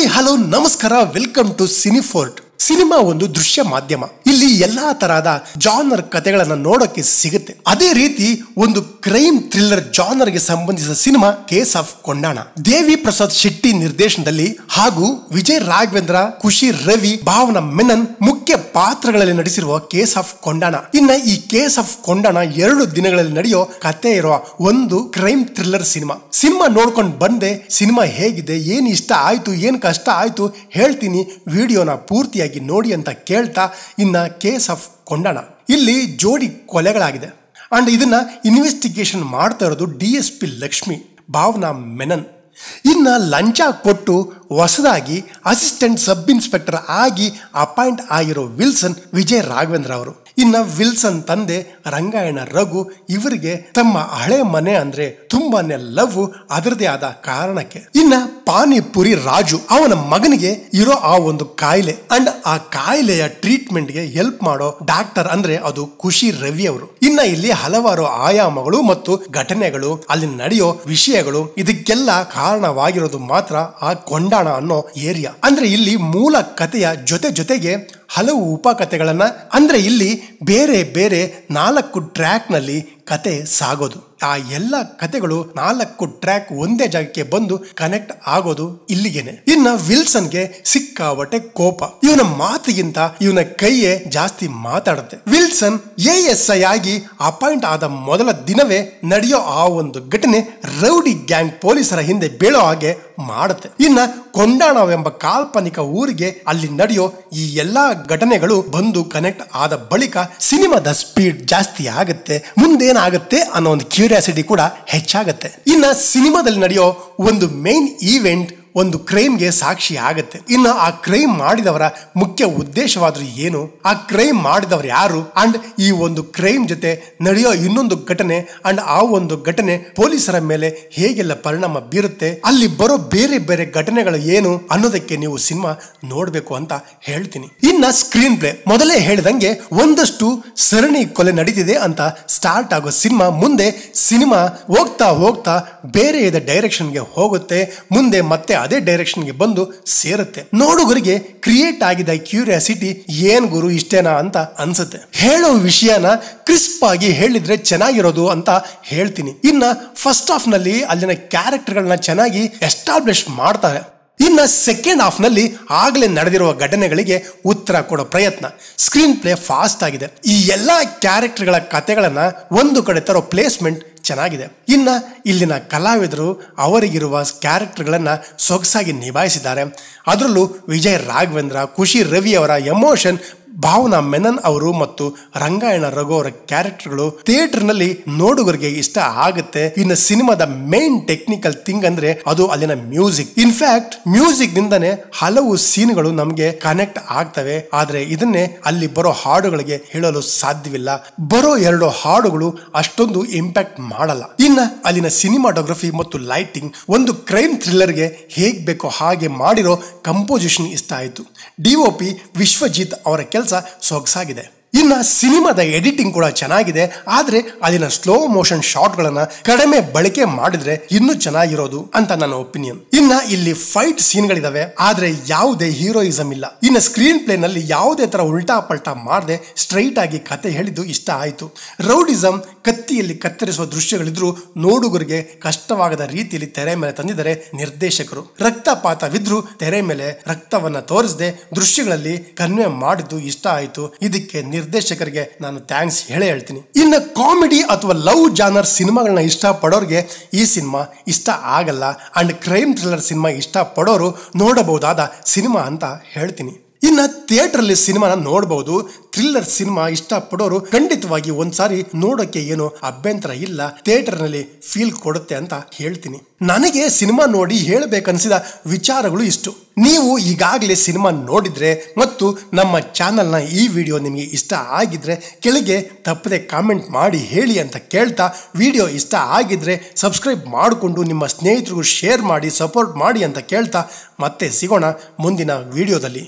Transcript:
Hi hello ನಮಸ್ಕಾರ welcome to ಸಿನಿಫೋರ್ಟ್. Cinema ಒಂದು ದೃಶ್ಯ ಮಾಧ್ಯಮ. ಇಲ್ಲಿ ಎಲ್ಲಾ ತರಹದ ಜಾನರ್ ಕಥೆಗಳನ್ನ ನೋಡೋಕೆ ಸಿಗುತ್ತೆ. ಅದೇ ರೀತಿ ಒಂದು ಕ್ರೈಮ್ ಥ್ರಿಲ್ಲರ್ ಜಾನರ್ ಗೆ ಸಂಬಂಧಿಸಿದ ಸಿನಿಮಾ ಕೇಸ್ ಆಫ್ ಕೊಂಡಾಣ. ದೇವಿ ಪ್ರಸಾದ್ ಶೆಟ್ಟಿ ನಿರ್ದೇಶನದಲ್ಲಿ ಹಾಗೂ ವಿಜಯ್ ರಾಘವೇಂದ್ರ, ಖುಷಿ ರವಿ, ಭಾವನಾ ಮೆನನ್ ಮುಖ್ಯ ಪಾತ್ರಗಳಲ್ಲಿ ನಟಿಸಿರುವ ಕೇಸ್ ಆಫ್ ಕೊಂಡಾಣ. ಇನ್ನ ಈ ಕೇಸ್ ಆಫ್ ಕೊಂಡಾಣ 2 ದಿನಗಳಲ್ಲಿ ನಡೆಯೋ ಕತೆ ಇರುವ ಒಂದು ಕ್ರೈಮ್ ಥ್ರಿಲ್ಲರ್ ಸಿನಿಮಾ ನೋಡ್ಕೊಂಡು ಬಂದೆ. ಸಿನಿಮಾ ಹೇಗಿದೆ, ಏನ್ ಇಷ್ಟ ಆಯ್ತು, ಏನ್ ಕಷ್ಟ ಆಯ್ತು ಹೇಳ್ತೀನಿ, ವಿಡಿಯೋನ ಪೂರ್ತಿಯಾಗಿ ನೋಡಿ ಅಂತ ಕೇಳ್ತಾ ಇನ್ನ ಕೇಸ್ ಆಫ್ ಕೊಂಡಾಣ ಇಲ್ಲಿ ಜೋಡಿ ಕೊಲೆಗಳಾಗಿದೆ ಅಂಡ್ ಇದನ್ನ ಇನ್ವೆಸ್ಟಿಗೇಷನ್ ಮಾಡ್ತಾ ಇರೋದು DSP ಲಕ್ಷ್ಮಿ, ಭಾವನಾ ಮೆನನ್. ಇನ್ನ ಲಂಚ ಕೊಟ್ಟು ಹೊಸದಾಗಿ ಅಸಿಸ್ಟೆಂಟ್ ಸಬ್ ಇನ್ಸ್ಪೆಕ್ಟರ್ ಆಗಿ ಅಪಾಯಿಂಟ್ ಆಗಿರೋ ವಿಲ್ಸನ್ ವಿಜಯ್ ರಾಘವೇಂದ್ರ ಅವರು. ಇನ್ನ ವಿಲ್ಸನ್ ತಂದೆ ರಂಗಾಯಣ ರಘು ಇವರಿಗೆ ತಮ್ಮ ಹಳೆ ಮನೆ ಅಂದ್ರೆ ತುಂಬಾನೇ ಲವ್, ಅದರದೇ ಆದ ಕಾರಣಕ್ಕೆ. ಇನ್ನ ಪಾನಿಪುರಿ ರಾಜು ಅವನ ಮಗನಿಗೆ ಇರೋ ಆ ಒಂದು ಕಾಯಿಲೆ ಅಂಡ್ ಆ ಕಾಯಿಲೆಯ ಟ್ರೀಟ್ಮೆಂಟ್ ಗೆ ಹೆಲ್ಪ್ ಮಾಡೋ ಡಾಕ್ಟರ್ ಅಂದ್ರೆ ಅದು ಖುಷಿ ರವಿ ಅವರು. ಇನ್ನ ಇಲ್ಲಿ ಹಲವಾರು ಆಯಾಮಗಳು ಮತ್ತು ಘಟನೆಗಳು, ಅಲ್ಲಿ ನಡೆಯೋ ವಿಷಯಗಳು, ಇದಕ್ಕೆಲ್ಲ ಕಾರಣವಾಗಿರೋದು ಮಾತ್ರ ಆ ಕೊಂಡಾಣ ಅನ್ನೋ ಏರಿಯಾ. ಅಂದ್ರೆ ಇಲ್ಲಿ ಮೂಲ ಕಥೆಯ ಜೊತೆಗೆ ಹಲವು ಉಪಕಥೆಗಳನ್ನ, ಅಂದ್ರೆ ಇಲ್ಲಿ ಬೇರೆ ಬೇರೆ 4 ಟ್ರ್ಯಾಕ್ ನಲ್ಲಿ ಕತೆ ಸಾಗೋದು. ಆ ಎಲ್ಲ ಕತೆಗಳು 4 ಟ್ರ್ಯಾಕ್ ಒಂದೇ ಜಾಗಕ್ಕೆ ಬಂದು ಕನೆಕ್ಟ್ ಆಗೋದು ಇಲ್ಲಿಗೆನೆ. ಇನ್ನ ವಿಲ್ಸನ್ಗೆ ಸಿಕ್ಕಾಬಟ್ಟೆ ಕೋಪ. ಇವನ ಮಾತಿಗಿಂತ ಇವನ ಕೈಯೇ ಜಾಸ್ತಿ ಮಾತಾಡುತ್ತೆ. ವಿಲ್ಸನ್ ASI ಆಗಿ ಅಪಾಯಿಂಟ್ ಆದ ಮೊದಲ ದಿನವೇ ನಡೆಯೋ ಆ ಒಂದು ಘಟನೆ ರೌಡಿ ಗ್ಯಾಂಗ್ ಪೊಲೀಸರ ಹಿಂದೆ ಬೀಳೋ ಹಾಗೆ ಮಾಡುತ್ತೆ. ಇನ್ನ ಕೊಂಡಾಣವೆಂಬ ಕಾಲ್ಪನಿಕ ಊರಿಗೆ ಅಲ್ಲಿ ನಡೆಯೋ ಈ ಎಲ್ಲಾ ಘಟನೆಗಳು ಬಂದು ಕನೆಕ್ಟ್ ಆದ ಬಳಿಕ ಸಿನಿಮಾದ ಸ್ಪೀಡ್ ಜಾಸ್ತಿ ಆಗುತ್ತೆ, ಮುಂದೇನಾಗುತ್ತೆ ಅನ್ನೋ ಒಂದು ಕ್ಯೂರಿಯಾಸಿಟಿ ಕೂಡ ಹೆಚ್ಚಾಗುತ್ತೆ. ಇನ್ನ ಸಿನಿಮಾದಲ್ಲಿ ನಡೆಯೋ ಒಂದು ಮೇನ್ ಈವೆಂಟ್ ಒಂದು ಕ್ರೈಮ್ಗೆ ಸಾಕ್ಷಿ ಆಗತ್ತೆ. ಇನ್ನು ಆ ಕ್ರೈಮ್ ಮಾಡಿದವರ ಮುಖ್ಯ ಉದ್ದೇಶವಾದ್ರೂ ಏನು, ಆ ಕ್ರೈಮ್ ಮಾಡಿದವರು ಯಾರು, ಅಂಡ್ ಈ ಒಂದು ಕ್ರೈಮ್ ಜೊತೆ ನಡೆಯೋ ಇನ್ನೊಂದು ಘಟನೆ ಅಂಡ್ ಆ ಒಂದು ಘಟನೆ ಪೊಲೀಸರ ಮೇಲೆ ಹೇಗೆಲ್ಲ ಪರಿಣಾಮ ಬೀರುತ್ತೆ, ಅಲ್ಲಿ ಬರೋ ಬೇರೆ ಬೇರೆ ಘಟನೆಗಳು ಏನು ಅನ್ನೋದಕ್ಕೆ ನೀವು ಸಿನಿಮಾ ನೋಡ್ಬೇಕು ಅಂತ ಹೇಳ್ತೀನಿ. ಇನ್ನ ಸ್ಕ್ರೀನ್ ಪ್ಲೇ ಮೊದಲೇ ಹೇಳಿದಂಗೆ ಒಂದಷ್ಟು ಸರಣಿ ಕೊಲೆ ನಡೀತಿದೆ ಅಂತ ಸ್ಟಾರ್ಟ್ ಆಗೋ ಸಿನಿಮಾ ಮುಂದೆ ಸಿನಿಮಾ ಹೋಗ್ತಾ ಹೋಗ್ತಾ ಬೇರೆ ಡೈರೆಕ್ಷನ್ಗೆ ಹೋಗುತ್ತೆ, ಮುಂದೆ ಮತ್ತೆ ಅದೇ ಡೈರೆಕ್ಷನ್ ಗೆ ಬಂದು ಸೇರುತ್ತೆ. ನೋಡುಗರಿಗೆ ಕ್ರಿಯೇಟ್ ಆಗಿದ್ದ ಕ್ಯೂರಿಯಾಸಿಟಿ ಏನ್ ಗುರು ಇಷ್ಟೇನಾ ಅಂತ ಅನ್ಸುತ್ತೆ. ಹೇಳೋ ವಿಷಯನ ಕ್ರಿಸ್ಪ್ ಆಗಿ ಹೇಳಿದ್ರೆ ಚೆನ್ನಾಗಿರೋದು ಅಂತ ಹೇಳ್ತೀನಿ. ಇನ್ನ ಫಸ್ಟ್ ಹಾಫ್ ನಲ್ಲಿ ಅಲ್ಲಿನ ಕ್ಯಾರೆಕ್ಟರ್ ಗಳನ್ನ ಚೆನ್ನಾಗಿ ಎಸ್ಟಾಬ್ಲಿಷ್ ಮಾಡ್ತಾರೆ. ಇನ್ನ ಸೆಕೆಂಡ್ ಹಾಫ್ ನಲ್ಲಿ ಆಗಲೇ ನಡೆದಿರುವ ಘಟನೆಗಳಿಗೆ ಉತ್ತರ ಕೊಡೋ ಪ್ರಯತ್ನ. ಸ್ಕ್ರೀನ್ ಪ್ಲೇ ಫಾಸ್ಟ್ ಆಗಿದೆ. ಈ ಎಲ್ಲಾ ಕ್ಯಾರೆಕ್ಟರ್ ಗಳ ಕಥೆಗಳನ್ನ ಒಂದು ಕಡೆ ತರೋ ಪ್ಲೇಸ್ಮೆಂಟ್ ಚೆನ್ನಾಗಿದೆ. ಇನ್ನ ಇಲ್ಲಿನ ಕಲಾವಿದರು ಅವರಿಗಿರುವ ಕ್ಯಾರೆಕ್ಟರ್ಗಳನ್ನ ಸೊಗಸಾಗಿ ನಿಭಾಯಿಸಿದ್ದಾರೆ. ಅದರಲ್ಲೂ ವಿಜಯ್ ರಾಘವೇಂದ್ರ, ಖುಷಿ ರವಿ ಅವರ ಎಮೋಷನ್, ಭಾವನಾ ಮೆನನ್ ಅವರು ಮತ್ತು ರಂಗಾಯಣ ರಘು ಅವರ ಕ್ಯಾರೆಕ್ಟರ್ಗಳು ಥಿಯೇಟರ್ ನಲ್ಲಿ ನೋಡುಗರಿಗೆ ಇಷ್ಟ ಆಗುತ್ತೆ. ಇನ್ನು ಸಿನಿಮಾದ ಮೇನ್ ಟೆಕ್ನಿಕಲ್ ಥಿಂಗ್ ಅಂದ್ರೆ ಅದು ಅಲ್ಲಿನ ಮ್ಯೂಸಿಕ್. ಇನ್ಫ್ಯಾಕ್ಟ್ ಮ್ಯೂಸಿಕ್ ನಿಂದನೇ ಹಲವು ಸೀನ್ಗಳು ನಮಗೆ ಕನೆಕ್ಟ್ ಆಗ್ತವೆ. ಆದ್ರೆ ಇದನ್ನೇ ಅಲ್ಲಿ ಬರೋ ಹಾಡುಗಳಿಗೆ ಹೇಳಲು ಸಾಧ್ಯವಿಲ್ಲ. ಬರೋ 2 ಹಾಡುಗಳು ಅಷ್ಟೊಂದು ಇಂಪ್ಯಾಕ್ಟ್ ಮಾಡಲ್ಲ. ಇನ್ನ ಅಲ್ಲಿನ ಸಿನಿಮಾಟೋಗ್ರಫಿ ಮತ್ತು ಲೈಟಿಂಗ್ ಒಂದು ಕ್ರೈಮ್ ಥ್ರಿಲ್ಲರ್ಗೆ ಹೇಗ್ ಬೇಕೋ ಹಾಗೆ ಮಾಡಿರೋ ಕಂಪೋಸಿಷನ್ ಇಷ್ಟ ಆಯ್ತು. DOP ವಿಶ್ವಜಿತ್ ಅವರ ಕೆಲಸ ಸೊಗಸಾಗಿದೆ. ಇನ್ನ ಸಿನಿಮಾದ ಎಡಿಟಿಂಗ್ ಕೂಡ ಚೆನ್ನಾಗಿದೆ. ಆದ್ರೆ ಅಲ್ಲಿನ ಸ್ಲೋ ಮೋಷನ್ ಶಾಟ್ ಗಳನ್ನ ಕಡಿಮೆ ಬಳಕೆ ಮಾಡಿದ್ರೆ ಇನ್ನೂ ಚೆನ್ನಾಗಿರೋದು ಅಂತ ನನ್ನ ಒಪಿನಿಯನ್. ಇನ್ನ ಇಲ್ಲಿ ಫೈಟ್ ಸೀನ್ ಗಳಿದಾವೆ, ಆದ್ರೆ ಯಾವುದೇ ಹೀರೋಯಿಸಮ್ ಇಲ್ಲ. ಇನ್ನ ಸ್ಕ್ರೀನ್ ಪ್ಲೇ ನಲ್ಲಿ ಯಾವುದೇ ತರ ಉಲ್ಟಾ ಪಲ್ಟಾ ಮಾಡದೆ ಸ್ಟ್ರೈಟ್ ಆಗಿ ಕತೆ ಹೇಳಿದ್ದು ಇಷ್ಟ ಆಯ್ತು. ರೌಡಿಸಮ್, ಕತ್ತಿಯಲ್ಲಿ ಕತ್ತರಿಸುವ ದೃಶ್ಯಗಳಿದ್ರು ನೋಡುಗರಿಗೆ ಕಷ್ಟವಾಗದ ರೀತಿಯಲ್ಲಿ ತೆರೆ ಮೇಲೆ ತಂದಿದ್ದಾರೆ ನಿರ್ದೇಶಕರು. ರಕ್ತಪಾತವಿದ್ರು ತೆರೆ ಮೇಲೆ ರಕ್ತವನ್ನ ತೋರಿಸದೆ ದೃಶ್ಯಗಳಲ್ಲಿ ಕನ್ವೆ ಮಾಡಿದ್ದು ಇಷ್ಟ ಆಯ್ತು. ಇದಕ್ಕೆ ನಿರ್ದೇಶಕರಿಗೆ ನಾನು ಥ್ಯಾಂಕ್ಸ್ ಹೇಳ್ತೀನಿ. ಇನ್ನು ಕಾಮಿಡಿ ಅಥವಾ ಲವ್ ಜಾನರ್ ಸಿನಿಮಾಗಳನ್ನ ಇಷ್ಟ ಪಡೋರಿಗೆ ಈ ಸಿನಿಮಾ ಇಷ್ಟ ಆಗಲ್ಲ. ಅಂಡ್ ಕ್ರೈಮ್ ಥ್ರಿಲ್ಲರ್ ಸಿನಿಮಾ ಇಷ್ಟ ಪಡೋರು ನೋಡಬಹುದಾದ ಸಿನಿಮಾ ಅಂತ ಹೇಳ್ತೀನಿ. ಇನ್ನ ಥಿಯೇಟರ್ ಅಲ್ಲಿ ಸಿನಿಮಾನ ನೋಡಬಹುದು. ಥ್ರಿಲ್ಲರ್ ಸಿನಿಮಾ ಇಷ್ಟ ಪಡೋರು ಖಂಡಿತವಾಗಿ ಒಂದ್ಸಾರಿ ನೋಡೋಕೆ ಏನು ಅಭ್ಯಂತರ ಇಲ್ಲ. ಥಿಯೇಟರ್ ನಲ್ಲಿ ಫೀಲ್ ಕೊಡುತ್ತೆ ಅಂತ ಹೇಳ್ತೀನಿ. ನನಗೆ ಸಿನಿಮಾ ನೋಡಿ ಹೇಳಬೇಕನ್ಸಿದ ವಿಚಾರಗಳು ಇಷ್ಟು. ನೀವು ಈಗಾಗಲೇ ಸಿನಿಮಾ ನೋಡಿದ್ರೆ ಮತ್ತು ನಮ್ಮ ಚಾನೆಲ್ನ ಈ ವಿಡಿಯೋ ನಿಮಗೆ ಇಷ್ಟ ಆಗಿದ್ರೆ ಕೆಳಗೆ ತಪ್ಪದೆ ಕಾಮೆಂಟ್ ಮಾಡಿ ಹೇಳಿ ಅಂತ ಕೇಳ್ತಾ, ವಿಡಿಯೋ ಇಷ್ಟ ಆಗಿದ್ರೆ ಸಬ್ಸ್ಕ್ರೈಬ್ ಮಾಡಿಕೊಂಡು ನಿಮ್ಮ ಸ್ನೇಹಿತರಿಗೂ ಶೇರ್ ಮಾಡಿ ಸಪೋರ್ಟ್ ಮಾಡಿ ಅಂತ ಕೇಳ್ತಾ ಮತ್ತೆ ಸಿಗೋಣ ಮುಂದಿನ ವಿಡಿಯೋದಲ್ಲಿ.